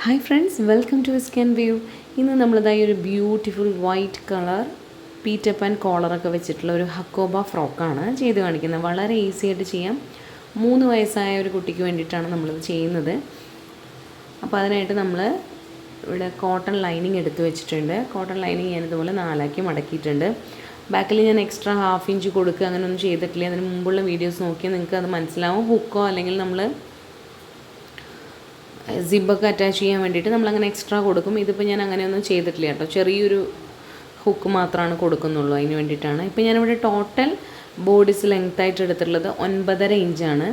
Hi friends, welcome to scan view. ഇന്ന് നമ്മളിതായി ഒരു beautiful white colour Peter Pan കോളറൊക്കെ വെച്ചിട്ടുള്ള ഒരു ഹക്കോബ ഫ്രോക്കാണ് ചെയ്ത് കാണിക്കുന്നത്. വളരെ ഈസി ആയിട്ട് ചെയ്യാം. 3 വയസ്സായ ഒരു കുട്ടിക്ക് വേണ്ടിയിട്ടാണ് നമ്മളിത് ചെയ്യുന്നത്. അപ്പോൾ അതിനായിട്ട് നമ്മൾ ഇവിടെ കോട്ടൺ ലൈനിങ് എടുത്ത് വെച്ചിട്ടുണ്ട്. കോട്ടൺ ലൈനിങ് ഞാനിതുപോലെ 4ആക്കി മടക്കിയിട്ടുണ്ട്. ബാക്കിൽ ഞാൻ എക്സ്ട്രാ 1/2 ഇഞ്ച് കൊടുക്കുക അങ്ങനെയൊന്നും ചെയ്തിട്ടില്ല. അതിന് മുമ്പുള്ള വീഡിയോസ് നോക്കിയാൽ നിങ്ങൾക്ക് അത് മനസ്സിലാവും. ഹുക്കോ അല്ലെങ്കിൽ നമ്മൾ സിബൊക്കെ അറ്റാച്ച് ചെയ്യാൻ വേണ്ടിയിട്ട് നമ്മളങ്ങനെ എക്സ്ട്രാ കൊടുക്കും. ഇതിപ്പോൾ ഞാൻ അങ്ങനെയൊന്നും ചെയ്തിട്ടില്ല കേട്ടോ. ചെറിയൊരു ഹുക്ക് മാത്രമാണ് കൊടുക്കുന്നുള്ളൂ, അതിന് വേണ്ടിയിട്ടാണ്. ഇപ്പോൾ ഞാനിവിടെ ടോട്ടൽ ബോഡീസ് ലെങ്ത്തായിട്ട് എടുത്തിട്ടുള്ളത് 9.5 ഇഞ്ചാണ്.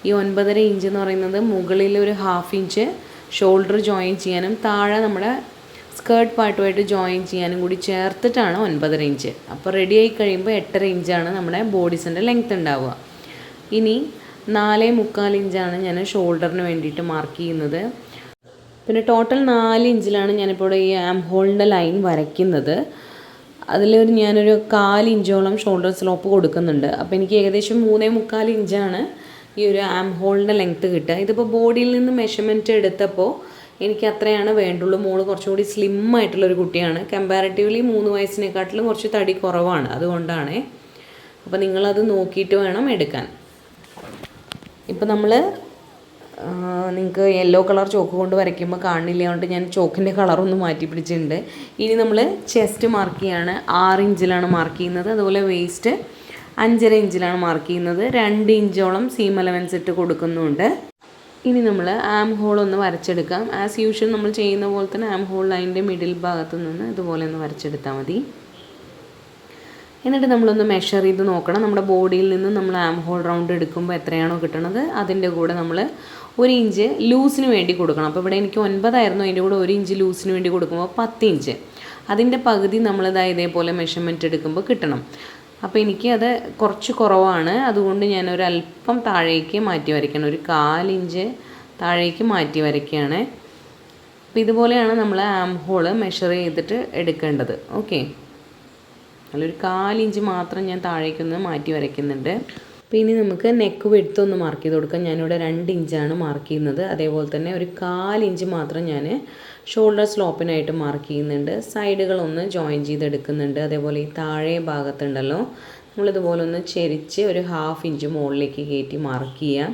ഈ 9.5 ഇഞ്ച് എന്ന് പറയുന്നത് മുകളിൽ ഒരു 1/2 ഇഞ്ച് ഷോൾഡർ ജോയിൻ ചെയ്യാനും താഴെ നമ്മുടെ സ്കേർട്ട് പാർട്ടുമായിട്ട് ജോയിൻ ചെയ്യാനും കൂടി ചേർത്തിട്ടാണ് 9.5 ഇഞ്ച്. അപ്പോൾ റെഡി ആയി കഴിയുമ്പോൾ 8.5 ഇഞ്ചാണ് നമ്മുടെ ബോഡീസിൻ്റെ ലെങ്ത്ത് ഉണ്ടാവുക. ഇനി 4.25 ഇഞ്ചാണ് ഞാൻ ഷോൾഡറിന് വേണ്ടിയിട്ട് മാർക്ക് ചെയ്യുന്നത്. പിന്നെ ടോട്ടൽ 4 ഇഞ്ചിലാണ് ഞാനിപ്പോൾ ഈ ആം ഹോളിൻ്റെ ലൈൻ വരയ്ക്കുന്നത്. അതിലൊരു ഞാനൊരു 1/4 ഇഞ്ചോളം ഷോൾഡർ സ്ലോപ്പ് കൊടുക്കുന്നുണ്ട്. അപ്പോൾ എനിക്ക് ഏകദേശം 3.25 ഇഞ്ചാണ് ഈ ഒരു ആം ഹോളിൻ്റെ ലെങ്ത്ത് കിട്ടുക. ഇതിപ്പോൾ ബോഡിയിൽ നിന്ന് മെഷർമെൻറ്റ് എടുത്തപ്പോൾ എനിക്ക് അത്രയാണ് വേണ്ടുള്ളൂ. മോള് കുറച്ചുകൂടി സ്ലിം ആയിട്ടുള്ളൊരു കുട്ടിയാണ്. കമ്പാരിറ്റീവ്ലി 3 വയസ്സിനെക്കാട്ടിലും കുറച്ച് തടി കുറവാണ്. അതുകൊണ്ടാണ്. അപ്പോൾ നിങ്ങളത് നോക്കിയിട്ട് വേണം എടുക്കാൻ. ഇപ്പോൾ നമ്മൾ നിങ്ങൾക്ക് യെല്ലോ കളർ ചോക്ക് കൊണ്ട് വരയ്ക്കുമ്പോൾ കാണില്ല, അതുകൊണ്ട് ഞാൻ ചോക്കിൻ്റെ കളറൊന്ന് മാറ്റി പിടിച്ചിട്ടുണ്ട്. ഇനി നമ്മൾ ചെസ്റ്റ് മാർക്ക് ചെയ്യാണ്. 6 ഇഞ്ചിലാണ് മാർക്ക് ചെയ്യുന്നത്. അതുപോലെ വേസ്റ്റ് 5.5 ഇഞ്ചിലാണ് മാർക്ക് ചെയ്യുന്നത്. 2 ഇഞ്ചോളം സീം അലവൻസ് ഇട്ട് കൊടുക്കുന്നുണ്ട്. ഇനി നമ്മൾ ആം ഹോൾ ഒന്ന് വരച്ചെടുക്കാം. ആസ് യൂഷ്വൽ നമ്മൾ ചെയ്യുന്ന പോലെ തന്നെ ആം ഹോൾ ലൈനിൻ്റെ മിഡിൽ ഭാഗത്ത് നിന്ന് ഇതുപോലെ ഒന്ന് വരച്ചെടുത്താൽ മതി. എന്നിട്ട് നമ്മളൊന്ന് മെഷർ ചെയ്ത് നോക്കണം. നമ്മുടെ ബോഡിയിൽ നിന്ന് നമ്മൾ ആം ഹോൾ റൗണ്ട് എടുക്കുമ്പോൾ എത്രയാണോ കിട്ടുന്നത് അതിൻ്റെ കൂടെ നമ്മൾ 1 ഇഞ്ച് ലൂസിന് വേണ്ടി കൊടുക്കണം. അപ്പോൾ ഇവിടെ എനിക്ക് 9 ആയിരുന്നു. അതിൻ്റെ കൂടെ 1 ഇഞ്ച് ലൂസിന് വേണ്ടി കൊടുക്കുമ്പോൾ 10 ഇഞ്ച്. അതിൻ്റെ പകുതി നമ്മളിതായി ഇതേപോലെ മെഷർമെൻറ്റ് എടുക്കുമ്പോൾ കിട്ടണം. അപ്പോൾ എനിക്ക് അത് കുറച്ച് കുറവാണ്. അതുകൊണ്ട് ഞാനൊരല്പം താഴേക്ക് മാറ്റി വരയ്ക്കണം. ഒരു 1/4 ഇഞ്ച് താഴേക്ക് മാറ്റി വരയ്ക്കുകയാണ്. അപ്പോൾ ഇതുപോലെയാണ് നമ്മൾ ആം ഹോൾ മെഷർ ചെയ്തിട്ട് എടുക്കേണ്ടത്. ഓക്കെ, അതിലൊരു 1/4 ഇഞ്ച് മാത്രം ഞാൻ താഴേക്കൊന്ന് മാറ്റി വരയ്ക്കുന്നുണ്ട്. അപ്പോൾ ഇനി നമുക്ക് നെക്ക് വിഡ്ത്ത് ഒന്ന് മാർക്ക് ചെയ്ത് കൊടുക്കാം. ഞാനിവിടെ 2 ഇഞ്ചാണ് മാർക്ക് ചെയ്യുന്നത്. അതേപോലെ തന്നെ ഒരു 1/4 ഇഞ്ച് മാത്രം ഞാൻ ഷോൾഡർ സ്ലോപ്പിനായിട്ട് മാർക്ക് ചെയ്യുന്നുണ്ട്. സൈഡുകളൊന്ന് ജോയിൻ ചെയ്തെടുക്കുന്നുണ്ട്. അതേപോലെ ഈ താഴെ ഭാഗത്തുണ്ടല്ലോ, നമ്മളിതുപോലെ ഒന്ന് ചെരിച്ച് ഒരു 1/2 ഇഞ്ച് മുകളിലേക്ക് കയറ്റി മാർക്ക് ചെയ്യാം.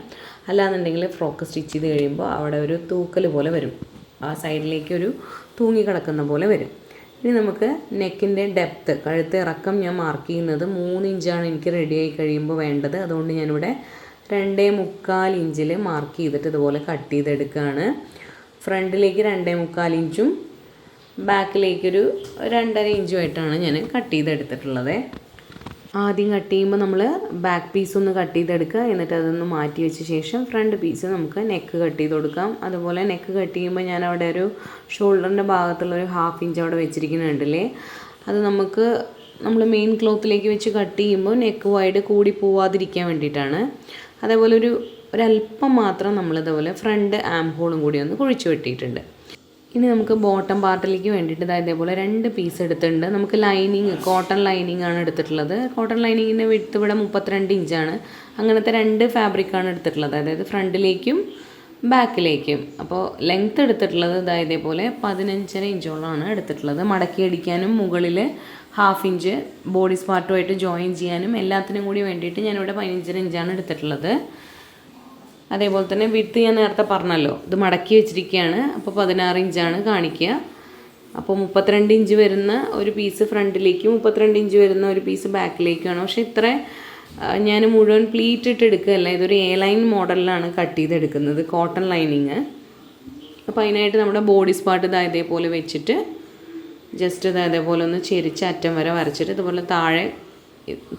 അല്ലാന്നുണ്ടെങ്കിൽ ഫ്രോക്ക് സ്റ്റിച്ച് ചെയ്ത് കഴിയുമ്പോൾ അവിടെ ഒരു തൂക്കൽ പോലെ വരും. ആ സൈഡിലേക്ക് തൂങ്ങി കിടക്കുന്ന പോലെ വരും. ഇനി നമുക്ക് നെക്കിൻ്റെ ഡെപ്ത്ത്, കഴുത്ത് ഇറക്കം ഞാൻ മാർക്ക് ചെയ്യുന്നത് 3 ഇഞ്ചാണ് എനിക്ക് റെഡി ആയി കഴിയുമ്പോൾ വേണ്ടത്. അതുകൊണ്ട് ഞാനിവിടെ 2.25 ഇഞ്ചിൽ മാർക്ക് ചെയ്തിട്ട് ഇതുപോലെ കട്ട് ചെയ്തെടുക്കുകയാണ്. ഫ്രണ്ടിലേക്ക് 2.25 ഇഞ്ചും ബാക്കിലേക്കൊരു 2.5 ഇഞ്ചുമായിട്ടാണ് ഞാൻ കട്ട് ചെയ്തെടുത്തിട്ടുള്ളത്. ആദ്യം കട്ട് ചെയ്യുമ്പോൾ നമ്മൾ ബാക്ക് പീസ് ഒന്ന് കട്ട് ചെയ്തെടുക്കുക. എന്നിട്ട് അതൊന്ന് മാറ്റി വെച്ച ശേഷം ഫ്രണ്ട് പീസ് നമുക്ക് നെക്ക് കട്ട് ചെയ്ത് കൊടുക്കാം. അതുപോലെ നെക്ക് കട്ട് ചെയ്യുമ്പോൾ ഞാൻ അവിടെ ഒരു ഷോൾഡറിൻ്റെ ഭാഗത്തുള്ളൊരു 1/2 ഇഞ്ച് അവിടെ വെച്ചിരിക്കുന്നുണ്ടല്ലേ, അത് നമ്മൾ മെയിൻ ക്ലോത്തിലേക്ക് വെച്ച് കട്ട് ചെയ്യുമ്പോൾ നെക്ക് വൈഡ് കൂടി പോവാതിരിക്കാൻ വേണ്ടിയിട്ടാണ്. അതേപോലെ ഒരല്പം മാത്രം നമ്മളിതുപോലെ ഫ്രണ്ട് ആം ഹോളും കൂടി ഒന്ന് കുഴിച്ച് വെട്ടിയിട്ടുണ്ട്. ഇനി നമുക്ക് ബോട്ടം പാർട്ടിലേക്ക് വേണ്ടിയിട്ട് ഇതേപോലെ 2 പീസ് എടുത്തിട്ടുണ്ട്. നമുക്ക് ലൈനിങ് കോട്ടൺ ലൈനിങ് ആണ് എടുത്തിട്ടുള്ളത്. കോട്ടൺ ലൈനിങ്ങിൻ്റെ വിഡ്ത്ത് ഇവിടെ 32 ഇഞ്ചാണ്. അങ്ങനത്തെ 2 ഫാബ്രിക്കാണ് എടുത്തിട്ടുള്ളത്, അതായത് ഫ്രണ്ടിലേക്കും ബാക്കിലേക്കും. അപ്പോൾ ലെങ്ത്ത് എടുത്തിട്ടുള്ളത് ഇതേപോലെ 15.5 ഇഞ്ചോളമാണ് എടുത്തിട്ടുള്ളത്. മടക്കി അടിക്കാനും മുകളിൽ 1/2 ഇഞ്ച് ബോഡി പാർട്ടുമായിട്ട് ജോയിൻ ചെയ്യാനും എല്ലാത്തിനും കൂടി വേണ്ടിയിട്ട് ഞാനിവിടെ 15.5 ഇഞ്ചാണ് എടുത്തിട്ടുള്ളത്. അതേപോലെ തന്നെ വിഡ്ത്ത് ഞാൻ നേരത്തെ പറഞ്ഞല്ലോ, ഇത് മടക്കി വെച്ചിരിക്കുകയാണ്. അപ്പോൾ 16 ഇഞ്ചാണ് കാണിക്കുക. അപ്പോൾ 32 ഇഞ്ച് വരുന്ന ഒരു പീസ് ഫ്രണ്ടിലേക്കും 32 ഇഞ്ച് വരുന്ന ഒരു പീസ് ബാക്കിലേക്കുമാണ്. പക്ഷേ ഇത്ര ഞാൻ മുഴുവൻ പ്ലീറ്റ് ഇട്ട് എടുക്കുകയല്ല, ഇതൊരു എ ലൈൻ മോഡലിലാണ് കട്ട് ചെയ്തെടുക്കുന്നത്, കോട്ടൺ ലൈനിങ്. അപ്പോൾ അതിനായിട്ട് നമ്മുടെ ബോഡി പാർട്ട് ഇതേപോലെ വെച്ചിട്ട് ജസ്റ്റ് അതേപോലെ ഒന്ന് ചെരിച്ച് അറ്റം വരെ വരച്ചിട്ട് ഇതുപോലെ താഴെ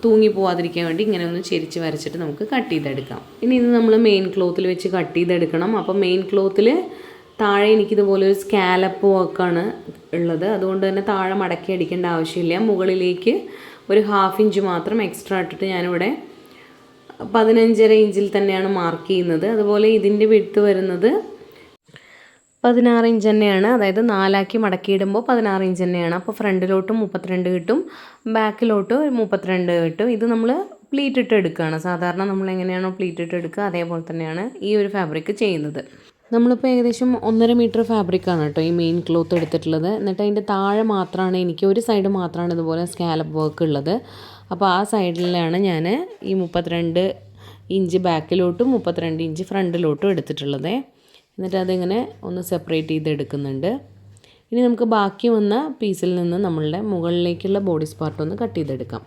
തൂങ്ങി പോവാതിരിക്കാൻ വേണ്ടി ഇങ്ങനെ ഒന്ന് ചെരിച്ച് വരച്ചിട്ട് നമുക്ക് കട്ട് ചെയ്തെടുക്കാം. ഇനി ഇത് നമ്മൾ മെയിൻ ക്ലോത്തിൽ വെച്ച് കട്ട് ചെയ്തെടുക്കണം. അപ്പോൾ മെയിൻ ക്ലോത്തിൽ താഴെ എനിക്കിതുപോലെ ഒരു സ്കാലപ്പ് വർക്കാണ് ഉള്ളത്. അതുകൊണ്ട് തന്നെ താഴെ മടക്കി അടിക്കേണ്ട ആവശ്യമില്ല. മുകളിലേക്ക് ഒരു 1/2 ഇഞ്ച് മാത്രം എക്സ്ട്രാ ഇട്ടിട്ട് ഞാനിവിടെ 15.5 ഇഞ്ചിൽ തന്നെയാണ് മാർക്ക് ചെയ്യുന്നത്. അതുപോലെ ഇതിൻ്റെ വിഡ്ത്ത് വരുന്നത് 16 ഇഞ്ച് തന്നെയാണ്. അതായത് 4ആക്കി മടക്കിയിടുമ്പോൾ 16 ഇഞ്ച് തന്നെയാണ്. അപ്പോൾ ഫ്രണ്ടിലോട്ടും 32 കിട്ടും, ബാക്കിലോട്ട് 32 കിട്ടും. ഇത് നമ്മൾ പ്ലീറ്റ് ഇട്ട് എടുക്കുകയാണ്. സാധാരണ നമ്മൾ എങ്ങനെയാണോ പ്ലീറ്റ് ഇട്ട് എടുക്കുക അതേപോലെ തന്നെയാണ് ഈ ഒരു ഫാബ്രിക് ചെയ്യുന്നത്. നമ്മളിപ്പോൾ ഏകദേശം 1.5 മീറ്റർ ഫാബ്രിക്കാണ് കേട്ടോ ഈ മെയിൻ ക്ലോത്ത് എടുത്തിട്ടുള്ളത്. എന്നിട്ട് അതിൻ്റെ താഴെ മാത്രമാണ് എനിക്ക് ഒരു സൈഡ് മാത്രമാണ് ഇതുപോലെ സ്കാലപ്പ് വർക്ക് ഉള്ളത്. അപ്പോൾ ആ സൈഡിലാണ് ഞാൻ ഈ 32 ഇഞ്ച് ബാക്കിലോട്ടും 32 ഇഞ്ച് ഫ്രണ്ടിലോട്ടും എടുത്തിട്ടുള്ളത്. എന്നിട്ട് അതിങ്ങനെ ഒന്ന് സെപ്പറേറ്റ് ചെയ്ത് എടുക്കുന്നുണ്ട്. ഇനി നമുക്ക് ബാക്കി വന്ന പീസിൽ നിന്ന് നമ്മളുടെ മുകളിലേക്കുള്ള ബോഡി പാർട്ട് ഒന്ന് കട്ട് ചെയ്തെടുക്കാം.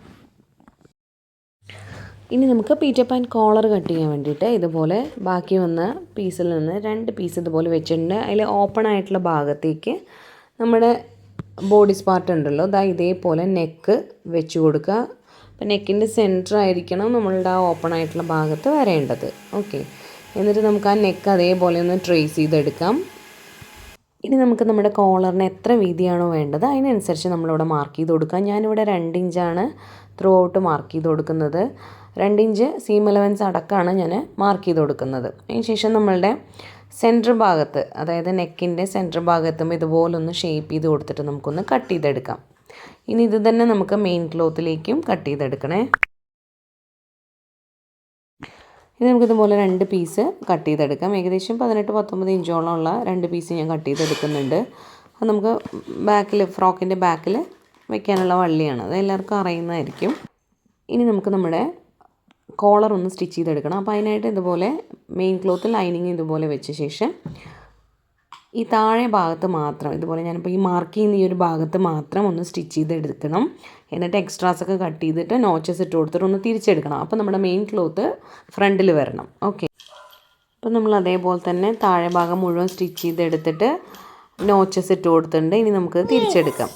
ഇനി നമുക്ക് പീറ്റർ പാൻ കോളർ കട്ട് ചെയ്യാൻ വേണ്ടിയിട്ട് ഇതുപോലെ ബാക്കി വന്ന പീസിൽ നിന്ന് 2 പീസ് ഇതുപോലെ വെച്ചിട്ടുണ്ട്. അതിൽ ഓപ്പൺ ആയിട്ടുള്ള ഭാഗത്തേക്ക് നമ്മുടെ ബോഡി പാർട്ട് ഉണ്ടല്ലോ ഇതേപോലെ നെക്ക് വെച്ച് കൊടുക്കുക. അപ്പോൾ നെക്കിൻ്റെ സെൻറ്റർ ആയിരിക്കണം നമ്മളുടെ ആ ഓപ്പൺ ആയിട്ടുള്ള ഭാഗത്ത് വരേണ്ടത്. ഓക്കെ, എന്നിട്ട് നമുക്ക് ആ നെക്ക് അതേപോലെ ഒന്ന് ട്രേസ് ചെയ്തെടുക്കാം. ഇനി നമുക്ക് നമ്മുടെ കോളറിന് എത്ര വീതിയാണോ വേണ്ടത് അതിനനുസരിച്ച് നമ്മളിവിടെ മാർക്ക് ചെയ്ത് കൊടുക്കാം. ഞാനിവിടെ 2 ഇഞ്ചാണ് ത്രൂ ഔട്ട് മാർക്ക് ചെയ്ത് കൊടുക്കുന്നത്. 2 ഇഞ്ച് സീം അലവൻസ് അടക്കമാണ് ഞാൻ മാർക്ക് ചെയ്ത് കൊടുക്കുന്നത്. അതിന് ശേഷം നമ്മളുടെ സെൻറ്റർ ഭാഗത്ത്, അതായത് നെക്കിൻ്റെ സെൻറ്റർ ഭാഗത്തും ഇതുപോലൊന്ന് ഷേപ്പ് ചെയ്ത് കൊടുത്തിട്ട് നമുക്കൊന്ന് കട്ട് ചെയ്തെടുക്കാം. ഇനി ഇത് തന്നെ നമുക്ക് മെയിൻ ക്ലോത്തിലേക്കും കട്ട് ചെയ്തെടുക്കണേ. ഇനി നമുക്കിതുപോലെ 2 പീസ് കട്ട് ചെയ്തെടുക്കാം. ഏകദേശം 18-19 ഇഞ്ചോളം ഉള്ള 2 പീസ് ഞാൻ കട്ട് ചെയ്തെടുക്കുന്നുണ്ട്. അത് നമുക്ക് ബാക്കിൽ, ഫ്രോക്കിൻ്റെ ബാക്കിൽ വെക്കാനുള്ള വള്ളിയാണ്. അത് എല്ലാവർക്കും അറിയുന്നതായിരിക്കും. ഇനി നമുക്ക് നമ്മുടെ കോളർ ഒന്ന് സ്റ്റിച്ച് ചെയ്തെടുക്കണം. അപ്പോൾ അതിനായിട്ട് ഇതുപോലെ മെയിൻ ക്ലോത്ത് ലൈനിങ് ഇതുപോലെ വെച്ച ശേഷം ഈ താഴെ ഭാഗത്ത് മാത്രം ഇതുപോലെ ഞാനിപ്പോൾ ഈ മാർക്ക് ചെയ്യുന്ന ഈ ഒരു ഭാഗത്ത് മാത്രം ഒന്ന് സ്റ്റിച്ച് ചെയ്തെടുക്കണം. എന്നിട്ട് എക്സ്ട്രാസൊക്കെ കട്ട് ചെയ്തിട്ട് നോച്ചസ് ഇട്ട് കൊടുത്തിട്ട് ഒന്ന് തിരിച്ചെടുക്കണം. അപ്പോൾ നമ്മുടെ മെയിൻ ക്ലോത്ത് ഫ്രണ്ടിൽ വരണം. ഓക്കെ, അപ്പോൾ നമ്മൾ അതേപോലെ തന്നെ താഴെ ഭാഗം മുഴുവൻ സ്റ്റിച്ച് ചെയ്തെടുത്തിട്ട് നോച്ചസ് ഇട്ട് കൊടുത്തിട്ടുണ്ട്. ഇനി നമുക്ക് തിരിച്ചെടുക്കാം.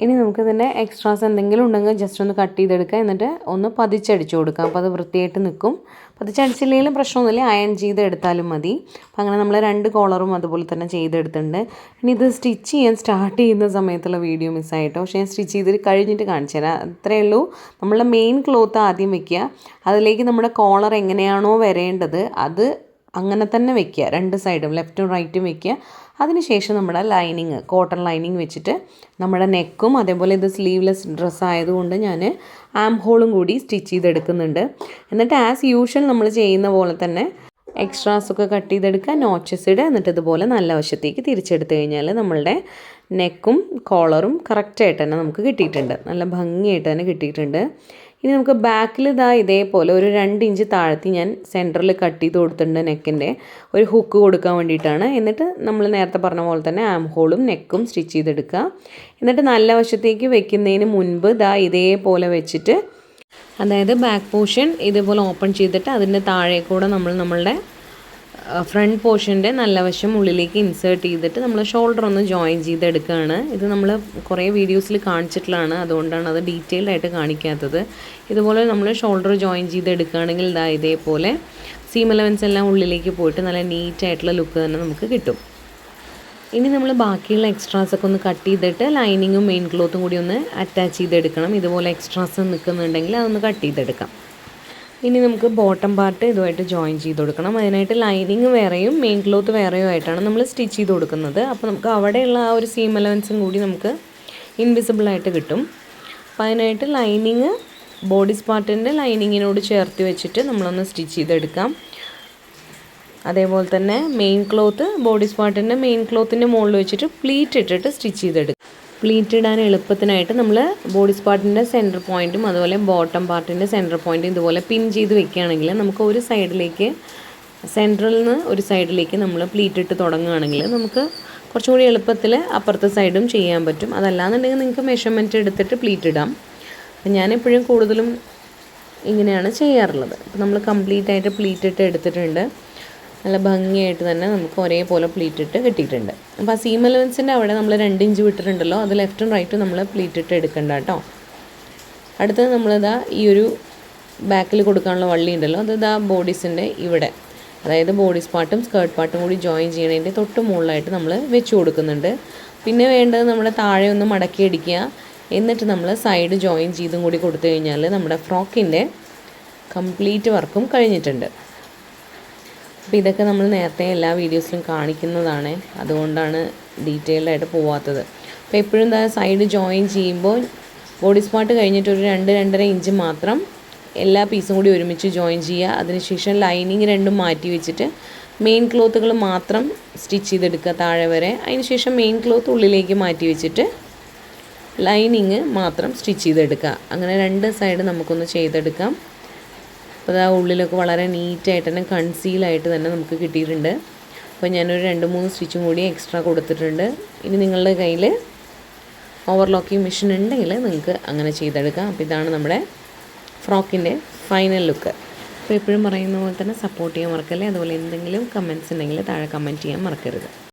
ഇനി നമുക്ക് ഇതിൻ്റെ എക്സ്ട്രാസ് എന്തെങ്കിലും ഉണ്ടെങ്കിൽ ജസ്റ്റ് ഒന്ന് കട്ട് ചെയ്തെടുക്കുക. എന്നിട്ട് ഒന്ന് പതിച്ചടിച്ചു കൊടുക്കാം. അപ്പോൾ അത് വൃത്തിയായിട്ട് നിൽക്കും. പതിച്ചടിച്ചില്ലെങ്കിലും പ്രശ്നമൊന്നുമില്ല, അയൺ ചെയ്ത് എടുത്താലും മതി. അപ്പോൾ അങ്ങനെ നമ്മൾ 2 കോളറും അതുപോലെ തന്നെ ചെയ്തെടുത്തിട്ടുണ്ട്. ഇനി ഇത് സ്റ്റിച്ച് ചെയ്യാൻ സ്റ്റാർട്ട് ചെയ്യുന്ന സമയത്തുള്ള വീഡിയോ മിസ്സായിട്ടോ, പക്ഷേ ഞാൻ സ്റ്റിച്ച് ചെയ്തിട്ട് കഴിഞ്ഞിട്ട് കാണിച്ചു തരാം. അത്രയേ ഉള്ളൂ. നമ്മളുടെ മെയിൻ ക്ലോത്ത് ആദ്യം വെക്കുക, അതിലേക്ക് നമ്മുടെ കോളർ എങ്ങനെയാണോ വരേണ്ടത് അത് അങ്ങനെ തന്നെ വെക്കുക. 2 സൈഡും ലെഫ്റ്റും റൈറ്റും വെക്കുക. അതിനുശേഷം നമ്മുടെ ലൈനിങ്, കോട്ടൺ ലൈനിങ് വെച്ചിട്ട് നമ്മുടെ നെക്കും, അതേപോലെ ഇത് സ്ലീവ്ലെസ് ഡ്രസ്സ് ആയതുകൊണ്ട് ഞാൻ ആം ഹോളും കൂടി സ്റ്റിച്ച് ചെയ്തെടുക്കുന്നുണ്ട്. എന്നിട്ട് ആസ് യൂഷ്വൽ നമ്മൾ ചെയ്യുന്ന പോലെ തന്നെ എക്സ്ട്രാസൊക്കെ കട്ട് ചെയ്തെടുക്കുക, നോച്ചസ് ഇടുക. എന്നിട്ട് ഇതുപോലെ നല്ല വശത്തേക്ക് തിരിച്ചെടുത്ത് കഴിഞ്ഞാൽ നമ്മളുടെ നെക്കും കോളറും കറക്റ്റായിട്ട് തന്നെ നമുക്ക് കിട്ടിയിട്ടുണ്ട്. നല്ല ഭംഗിയായിട്ട് തന്നെ കിട്ടിയിട്ടുണ്ട്. ഇനി നമുക്ക് ബാക്കിൽ ഇതേപോലെ ഒരു 2 ഇഞ്ച് താഴ്ത്തി ഞാൻ സെൻറ്ററിൽ കട്ട് ചെയ്ത് കൊടുത്തിട്ടുണ്ട്. നെക്കിൻ്റെ ഒരു ഹുക്ക് കൊടുക്കാൻ വേണ്ടിയിട്ടാണ്. എന്നിട്ട് നമ്മൾ നേരത്തെ പറഞ്ഞ പോലെ തന്നെ ആം ഹോളും നെക്കും സ്റ്റിച്ച് ചെയ്തെടുക്കുക. എന്നിട്ട് നല്ല വശത്തേക്ക് വെക്കുന്നതിന് മുൻപ് ഇതേപോലെ വെച്ചിട്ട്, അതായത് ബാക്ക് പോർഷൻ ഇതേപോലെ ഓപ്പൺ ചെയ്തിട്ട് അതിൻ്റെ താഴെ കൂടെ നമ്മളുടെ ഫ്രണ്ട് പോർഷൻ്റെ നല്ല വശം ഉള്ളിലേക്ക് ഇൻസേർട്ട് ചെയ്തിട്ട് നമ്മൾ ഷോൾഡർ ഒന്ന് ജോയിൻ ചെയ്തെടുക്കുകയാണ്. ഇത് നമ്മൾ കുറേ വീഡിയോസിൽ കാണിച്ചിട്ടുള്ളതാണ്, അതുകൊണ്ടാണ് അത് ഡീറ്റെയിൽഡ് ആയിട്ട് കാണിക്കാത്തത്. ഇതുപോലെ നമ്മൾ ഷോൾഡർ ജോയിൻ ചെയ്തെടുക്കുകയാണെങ്കിൽ ഇതേപോലെ സീം അലവൻസ് എല്ലാം ഉള്ളിലേക്ക് പോയിട്ട് നല്ല നീറ്റായിട്ടുള്ള ലുക്ക് തന്നെ നമുക്ക് കിട്ടും. ഇനി നമ്മൾ ബാക്കിയുള്ള എക്സ്ട്രാസൊക്കെ ഒന്ന് കട്ട് ചെയ്തിട്ട് ലൈനിങ്ങും മെയിൻ ക്ലോത്തും കൂടി ഒന്ന് അറ്റാച്ച് ചെയ്തെടുക്കണം. ഇതുപോലെ എക്സ്ട്രാസ് നിൽക്കുന്നുണ്ടെങ്കിൽ അതൊന്ന് കട്ട് ചെയ്തെടുക്കാം. ഇനി നമുക്ക് ബോട്ടം പാർട്ട് ഇതുമായിട്ട് ജോയിൻ ചെയ്ത് കൊടുക്കണം. അതിനായിട്ട് ലൈനിങ് വേറെയും മെയിൻ ക്ലോത്ത് വേറെയും ആയിട്ടാണ് നമ്മൾ സ്റ്റിച്ച് ചെയ്ത് കൊടുക്കുന്നത്. അപ്പോൾ നമുക്ക് അവിടെയുള്ള ആ ഒരു സീം അലവൻസും കൂടി നമുക്ക് ഇൻവിസിബിളായിട്ട് കിട്ടും. അപ്പോൾ അതിനായിട്ട് ലൈനിങ് ബോഡി പാർട്ടിൻ്റെ ലൈനിങ്ങിനോട് ചേർത്ത് വെച്ചിട്ട് നമ്മളൊന്ന് സ്റ്റിച്ച് ചെയ്തെടുക്കാം. അതേപോലെ തന്നെ മെയിൻ ക്ലോത്ത് ബോഡി പാർട്ടിൻ്റെ മെയിൻ ക്ലോത്തിൻ്റെ മുകളിൽ വെച്ചിട്ട് പ്ലീറ്റ് ഇട്ടിട്ട് സ്റ്റിച്ച് ചെയ്തെടുക്കാം. പ്ലീറ്റ് ഇടാൻ എളുപ്പത്തിനായിട്ട് നമ്മൾ ബോഡി പാർട്ടിൻ്റെ സെൻറ്റർ പോയിൻറ്റും അതുപോലെ ബോട്ടം പാർട്ടിൻ്റെ സെൻറ്റർ പോയിൻറ്റും ഇതുപോലെ പിൻ ചെയ്ത് വെക്കുകയാണെങ്കിൽ നമുക്ക് ഒരു സൈഡിലേക്ക്, സെൻറ്ററിൽ നിന്ന് ഒരു സൈഡിലേക്ക് നമ്മൾ പ്ലീറ്റ് ഇട്ട് തുടങ്ങുകയാണെങ്കിൽ നമുക്ക് കുറച്ചും കൂടി എളുപ്പത്തിൽ അപ്പുറത്തെ സൈഡും ചെയ്യാൻ പറ്റും. അതല്ലാന്നുണ്ടെങ്കിൽ നിങ്ങൾക്ക് മെഷർമെൻറ്റ് എടുത്തിട്ട് പ്ലീറ്റ് ഇടാം. അപ്പം ഞാനെപ്പോഴും കൂടുതലും ഇങ്ങനെയാണ് ചെയ്യാറുള്ളത്. അപ്പോൾ നമ്മൾ കംപ്ലീറ്റ് ആയിട്ട് പ്ലീറ്റ് ഇട്ട് എടുത്തിട്ടുണ്ട്. നല്ല ഭംഗിയായിട്ട് തന്നെ നമുക്ക് ഒരേപോലെ പ്ലീറ്റ് ഇട്ട് കിട്ടിയിട്ടുണ്ട്. അപ്പോൾ ആ സീം അലവൻസിൻ്റെ അവിടെ നമ്മൾ 2 ഇഞ്ച് വിട്ടിട്ടുണ്ടല്ലോ, അത് ലെഫ്റ്റും റൈറ്റും നമ്മൾ പ്ലീറ്റ് ഇട്ട് എടുക്കണ്ട കേട്ടോ. അടുത്തത് നമ്മളിതാ ഈ ഒരു ബാക്കിൽ കൊടുക്കാനുള്ള വള്ളി ഉണ്ടല്ലോ, അത് ബോഡീസിൻ്റെ ഇവിടെ, അതായത് ബോഡി പാർട്ടും സ്കേർട്ട് പാർട്ടും കൂടി ജോയിൻ ചെയ്യണതിൻ്റെ തൊട്ട് മുകളിലായിട്ട് നമ്മൾ വെച്ച് കൊടുക്കുന്നുണ്ട്. പിന്നെ വേണ്ടത് നമ്മുടെ താഴെ ഒന്ന് മടക്കി അടിക്കുക. എന്നിട്ട് നമ്മൾ സൈഡ് ജോയിൻ ചെയ്തും കൂടി കൊടുത്തു കഴിഞ്ഞാൽ നമ്മുടെ ഫ്രോക്കിൻ്റെ കംപ്ലീറ്റ് വർക്കും കഴിഞ്ഞിട്ടുണ്ട്. അപ്പോൾ ഇതൊക്കെ നമ്മൾ നേരത്തെ എല്ലാ വീഡിയോസിലും കാണിക്കുന്നതാണ്, അതുകൊണ്ടാണ് ഡീറ്റെയിൽഡായിട്ട് പോവാത്തത്. അപ്പോൾ എപ്പോഴും സൈഡ് ജോയിൻ ചെയ്യുമ്പോൾ ബോഡി പാർട്ട് കഴിഞ്ഞിട്ട് ഒരു 2-2.5 ഇഞ്ച് മാത്രം എല്ലാ പീസും കൂടി ഒരുമിച്ച് ജോയിൻ ചെയ്യുക. അതിനുശേഷം ലൈനിങ് രണ്ടും മാറ്റി വെച്ചിട്ട് മെയിൻ ക്ലോത്തുകൾ മാത്രം സ്റ്റിച്ച് ചെയ്തെടുക്കുക താഴെ വരെ. അതിനുശേഷം മെയിൻ ക്ലോത്ത് ഉള്ളിലേക്ക് മാറ്റി വെച്ചിട്ട് ലൈനിങ് മാത്രം സ്റ്റിച്ച് ചെയ്തെടുക്കുക. അങ്ങനെ 2 സൈഡ് നമുക്കൊന്ന് ചെയ്തെടുക്കാം. അപ്പോൾ ആ ഉള്ളിലൊക്കെ വളരെ നീറ്റായിട്ട് തന്നെ കൺസീലായിട്ട് തന്നെ നമുക്ക് കിട്ടിയിട്ടുണ്ട്. അപ്പോൾ ഞാനൊരു 2-3 സ്റ്റിച്ചും കൂടി എക്സ്ട്രാ കൊടുത്തിട്ടുണ്ട്. ഇനി നിങ്ങളുടെ കയ്യിൽ ഓവർലോക്കിംഗ് മെഷീൻ ഉണ്ടെങ്കിൽ നിങ്ങൾക്ക് അങ്ങനെ ചെയ്തെടുക്കാം. അപ്പോൾ ഇതാണ് നമ്മുടെ ഫ്രോക്കിൻ്റെ ഫൈനൽ ലുക്ക്. അപ്പോൾ എപ്പോഴും പറയുന്ന പോലെ തന്നെ സപ്പോർട്ട് ചെയ്യാൻ മറക്കല്ലേ. അതുപോലെ എന്തെങ്കിലും കമൻറ്റ്സ് ഉണ്ടെങ്കിൽ താഴെ കമൻറ്റ് ചെയ്യാൻ മറക്കരുത്.